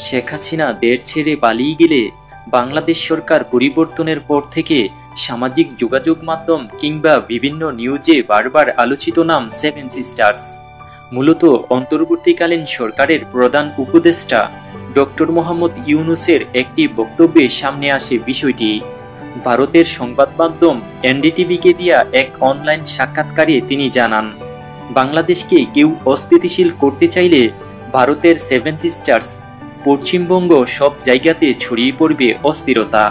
শেখ হাসিনা দেশ ছেড়ে পালিয়ে গেলে বাংলাদেশ সরকার পরিবর্তনের পর থেকে সামাজিক যোগাযোগ মাধ্যম কিংবা বিভিন্ন নিউজে বারবার আলোচিত নাম সেভেন সিস্টার্স। মূলত অন্তর্বর্তীকালীন সরকারের প্রধান উপদেষ্টা ডক্টর মোহাম্মদ ইউনূসের একটি বক্তব্যে সামনে আসে বিষয়টি। ভারতের সংবাদ মাধ্যম এনডিটিভিকে দেয়া এক অনলাইন সাক্ষাৎকারে তিনি জানান, বাংলাদেশকে কেউ অস্থিতিশীল করতে চাইলে ভারতের সেভেন সিস্টার্স পশ্চিমবঙ্গ সব জায়গাতে ছড়িয়ে পড়বে অস্থিরতা।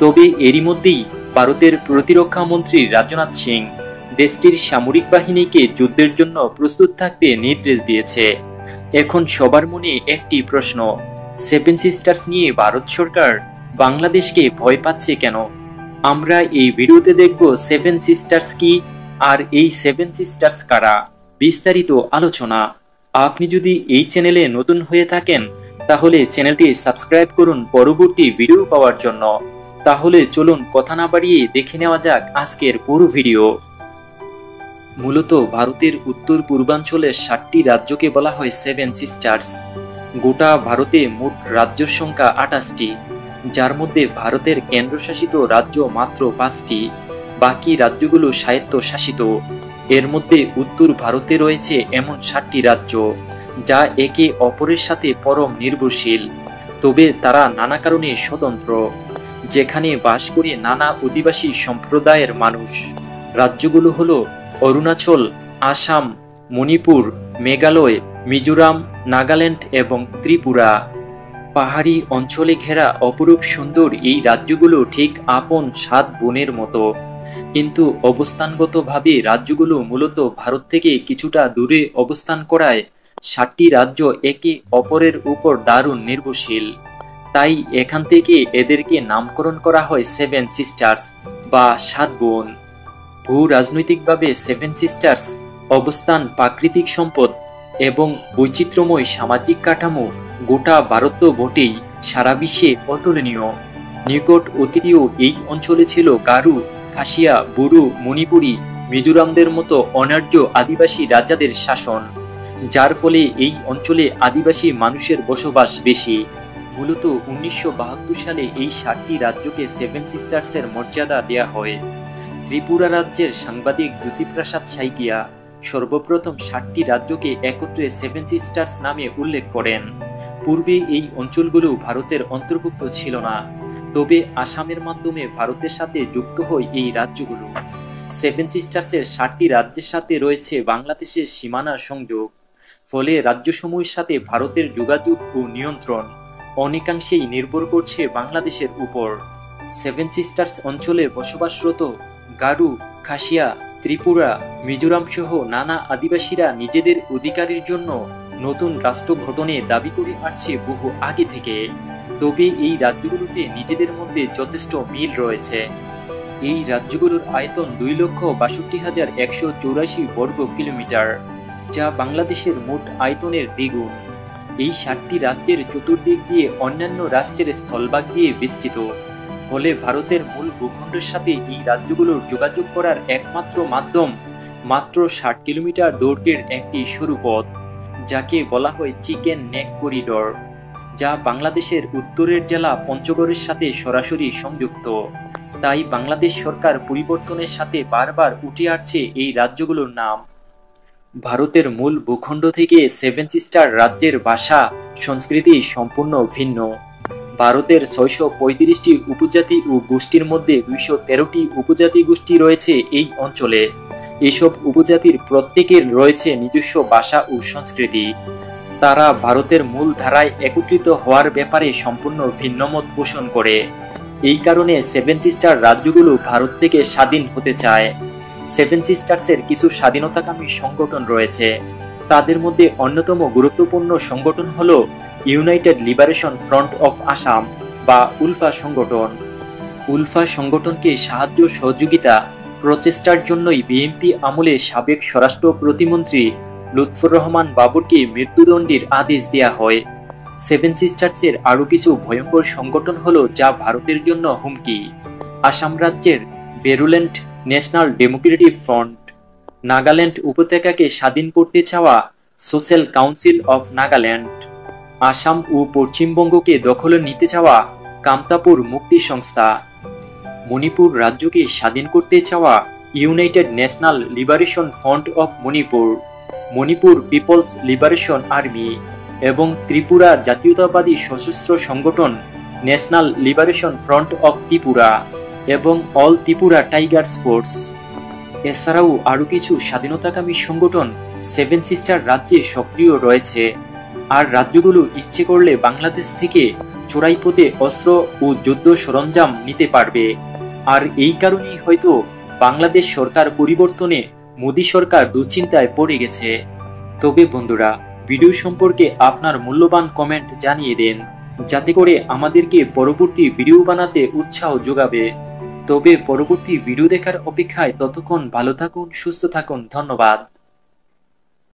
তবে এরই মধ্যেই ভারতের প্রতিরক্ষা মন্ত্রী রাজনাথ সিং দেশটির সামরিক বাহিনীকে যুদ্ধের জন্য প্রস্তুত থাকতে নির্দেশ দিয়েছে। এখন সবার মনে একটি প্রশ্ন, সেভেন সিস্টার্স নিয়ে ভারত সরকার বাংলাদেশকে ভয় পাচ্ছে কেন? আমরা এই ভিডিওতে দেখব সেভেন সিস্টার্স কি আর এই সেভেন সিস্টার্স কারা, বিস্তারিত আলোচনা। আপনি যদি এই চ্যানেলে নতুন হয়ে থাকেন তাহলে চ্যানেলটি সাবস্ক্রাইব করুন পরবর্তী ভিডিও পাওয়ার জন্য। তাহলে চলুন কথা না বাড়িয়ে দেখে নেওয়া যাক আজকের পুরো ভিডিও। মূলত ভারতের উত্তর পূর্বাঞ্চলের 7টি রাজ্যকে বলা হয় সেভেন সিস্টার্স। গোটা ভারতে মোট রাজ্যের সংখ্যা 28টি, যার মধ্যে ভারতের কেন্দ্রশাসিত রাজ্য মাত্র 5টি, বাকি রাজ্যগুলো স্বায়ত্তশাসিত। এর মধ্যে উত্তর ভারতে রয়েছে এমন 7টি রাজ্য যা একে অপরের সাথে পরম নির্ভরশীল, তবে তারা নানা কারণে স্বতন্ত্র, যেখানে বাস করে নানা অধিবাসী সম্প্রদায়ের মানুষ। রাজ্যগুলো হলো অরুণাচল, আসাম, মণিপুর, মেঘালয়, মিজোরাম, নাগাল্যান্ড এবং ত্রিপুরা। পাহাড়ি অঞ্চলে ঘেরা অপরূপ সুন্দর এই রাজ্যগুলো ঠিক আপন 7 বোনের মতো, কিন্তু অবস্থানগতভাবে রাজ্যগুলো মূলত ভারত থেকে কিছুটা দূরে অবস্থান করায় 7টি রাজ্য একে অপরের উপর দারুণ নির্ভরশীল। তাই এখান থেকে এদেরকে নামকরণ করা হয় সেভেন সিস্টার্স বা 7 বোন। ভূ রাজনৈতিকভাবে সেভেন সিস্টার্স অবস্থান, প্রাকৃতিক সম্পদ এবং বৈচিত্র্যময় সামাজিক কাঠামো গোটা ভারত তো বটেই, সারা বিশ্বে অতুলনীয়। নিকট অতীতেও এই অঞ্চলে ছিল গারু, খাসিয়া, বড়ো, মণিপুরী, মিজোরামদের মতো অনার্য আদিবাসী রাজাদের শাসন, যার ফলে এই অঞ্চলে আদিবাসী মানুষের বসবাস বেশি। মূলত 1972 সালে এই 7টি রাজ্যকে সেভেন সিস্টার্সের মর্যাদা দেয়া হয়। ত্রিপুরা রাজ্যের সাংবাদিক জ্যোতিপ্রসাদ সাইকিয়া সর্বপ্রথম 7টি রাজ্যকে একত্রে সেভেন সিস্টার্স নামে উল্লেখ করেন। পূর্বে এই অঞ্চলগুলো ভারতের অন্তর্ভুক্ত ছিল না, তবে আসামের মাধ্যমে ভারতের সাথে যুক্ত হয় এই রাজ্যগুলো। সেভেন সিস্টার্সের 7টি রাজ্যের সাথে রয়েছে বাংলাদেশের সীমানা সংযোগ, ফলে রাজ্যসমূহের সাথে ভারতের যোগাযোগ ও নিয়ন্ত্রণ অনেকাংশেই নির্ভর করছে বাংলাদেশের উপর। সেভেন সিস্টার্স অঞ্চলে বসবাসরত গারু, খাসিয়া, ত্রিপুরা, মিজোরাম সহ নানা আদিবাসীরা নিজেদের অধিকারের জন্য নতুন রাষ্ট্র গঠনে দাবি করে আসছে বহু আগে থেকে। তবে এই রাজ্যগুলোতে নিজেদের মধ্যে যথেষ্ট মিল রয়েছে। এই রাজ্যগুলোর আয়তন 2,62,184 বর্গ কিলোমিটার, যা বাংলাদেশের মোট আয়তনের দ্বিগুণ। এই 7টি রাজ্যের চতুর্দিক দিয়ে অন্যান্য রাষ্ট্রের স্থলভাগ দিয়ে বেষ্টিত, ফলে ভারতের মূল ভূখণ্ডের সাথে এই রাজ্যগুলোর যোগাযোগ করার একমাত্র মাধ্যম মাত্র 60 কিলোমিটার দৈর্ঘ্যের একটি সরু পথ, যাকে বলা হয় চিকেন নেক করিডর, যা বাংলাদেশের উত্তরের জেলা পঞ্চগড়ের সাথে সরাসরি সংযুক্ত। তাই বাংলাদেশ সরকার পরিবর্তনের সাথে বারবার উঠে আসছে এই রাজ্যগুলোর নাম। ভারতের মূল ভূখণ্ড থেকে সেভেন সিস্টার রাজ্যের ভাষা, সংস্কৃতি সম্পূর্ণ ভিন্ন। ভারতের 635টি উপজাতি ও গোষ্ঠীর মধ্যে 213টি উপজাতি গোষ্ঠী রয়েছে এই অঞ্চলে। এসব উপজাতির প্রত্যেকের রয়েছে নিজস্ব ভাষা ও সংস্কৃতি। তারা ভারতের মূল ধারায় একত্রিত হওয়ার ব্যাপারে সম্পূর্ণ ভিন্নমত পোষণ করে। এই কারণে সেভেন সিস্টার রাজ্যগুলো ভারত থেকে স্বাধীন হতে চায়। সেভেন সিস্টার্সের কিছু স্বাধীনতাকামী সংগঠন রয়েছে। তাদের মধ্যে অন্যতম গুরুত্বপূর্ণ সংগঠন হল United liberation Front of Assam বা উলফা সংগঠন। উলফা সংগঠনকে সাহায্য সহযোগিতা প্রচেষ্টার জন্যই বিএনপি আমলে সাবেক স্বরাষ্ট্র প্রতিমন্ত্রী লুৎফর রহমান বাবরকে মৃত্যুদণ্ডের আদেশ দেয়া হয়। সেভেন সিস্টার্সের আরও কিছু ভয়ঙ্কর সংগঠন হলো যা ভারতের জন্য হুমকি: আসাম রাজ্যের Bodoland National Democratic Front, Nagaland উপত্যকাকে স্বাধীন করতে চাওয়া social council of Nagaland, Assam ও পশ্চিমবঙ্গকে দখলে নিতে চাওয়া কামতাপুর মুক্তি সংস্থা, মণিপুর রাজ্যকে স্বাধীন করতে চাওয়া United National Liberation Front of Manipur, Manipur People's Liberation Army এবং ত্রিপুরা জাতীয়তাবাদী সশস্ত্র সংগঠন National Liberation Front of Tripura এবং অল ত্রিপুরা টাইগার্স ফোর্স। এছাড়াও আরও কিছু স্বাধীনতাকামী সংগঠন সেভেন সিস্টার রাজ্যে সক্রিয় রয়েছে। আর রাজ্যগুলো ইচ্ছে করলে বাংলাদেশ থেকে চোরাই পথে অস্ত্র ও যুদ্ধ সরঞ্জাম নিতে পারবে। আর এই কারণেই হয়তো বাংলাদেশ সরকার পরিবর্তনে মোদী সরকার দুশ্চিন্তায় পড়ে গেছে। তবে বন্ধুরা, ভিডিও সম্পর্কে আপনার মূল্যবান কমেন্ট জানিয়ে দেন, যাতে করে আমাদেরকে পরবর্তী ভিডিও বানাতে উৎসাহ যোগাবে। তবে পরবর্তী ভিডিও দেখার অপেক্ষায় ততক্ষণ ভালো থাকুন, সুস্থ থাকুন, ধন্যবাদ।